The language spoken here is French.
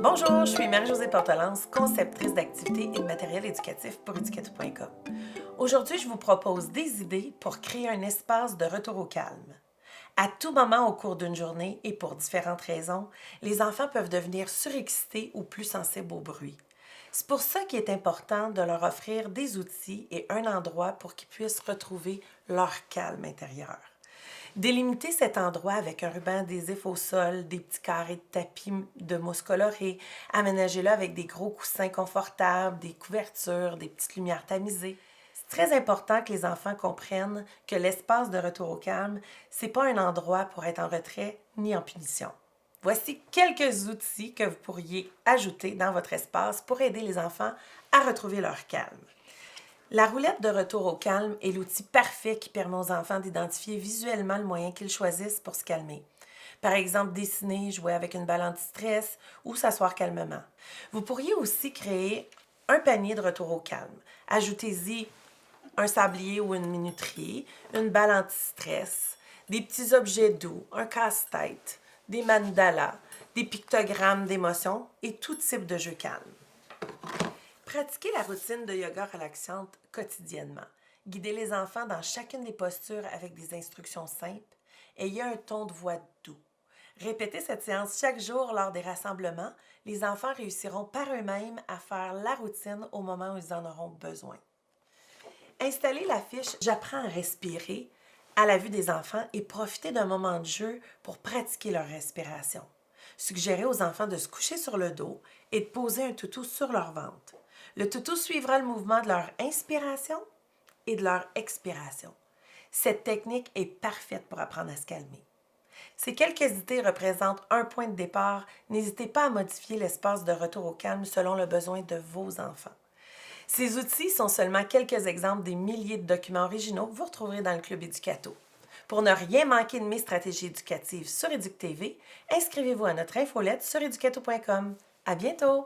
Bonjour, je suis Marie-Josée Portelance, conceptrice d'activités et de matériel éducatif pour Educato.com. Aujourd'hui, je vous propose des idées pour créer un espace de retour au calme. À tout moment au cours d'une journée et pour différentes raisons, les enfants peuvent devenir surexcités ou plus sensibles au bruit. C'est pour ça qu'il est important de leur offrir des outils et un endroit pour qu'ils puissent retrouver leur calme intérieur. Délimitez cet endroit avec un ruban adhésif au sol, des petits carrés de tapis de mousse colorée, aménagez-le avec des gros coussins confortables, des couvertures, des petites lumières tamisées. C'est très important que les enfants comprennent que l'espace de retour au calme, c'est pas un endroit pour être en retrait ni en punition. Voici quelques outils que vous pourriez ajouter dans votre espace pour aider les enfants à retrouver leur calme. La roulette de retour au calme est l'outil parfait qui permet aux enfants d'identifier visuellement le moyen qu'ils choisissent pour se calmer. Par exemple, dessiner, jouer avec une balle anti-stress ou s'asseoir calmement. Vous pourriez aussi créer un panier de retour au calme. Ajoutez-y un sablier ou une minuterie, une balle anti-stress, des petits objets doux, un casse-tête, des mandalas, des pictogrammes d'émotions et tout type de jeu calme. Pratiquez la routine de yoga relaxante quotidiennement. Guidez les enfants dans chacune des postures avec des instructions simples. Ayez un ton de voix doux. Répétez cette séance chaque jour lors des rassemblements. Les enfants réussiront par eux-mêmes à faire la routine au moment où ils en auront besoin. Installez l'affiche « J'apprends à respirer » à la vue des enfants et profitez d'un moment de jeu pour pratiquer leur respiration. Suggérez aux enfants de se coucher sur le dos et de poser un toutou sur leur ventre. Le toutou suivra le mouvement de leur inspiration et de leur expiration. Cette technique est parfaite pour apprendre à se calmer. Ces quelques idées représentent un point de départ. N'hésitez pas à modifier l'espace de retour au calme selon le besoin de vos enfants. Ces outils sont seulement quelques exemples des milliers de documents originaux que vous retrouverez dans le Club Educato. Pour ne rien manquer de mes stratégies éducatives sur EducTV, inscrivez-vous à notre infolette sur educato.com. À bientôt!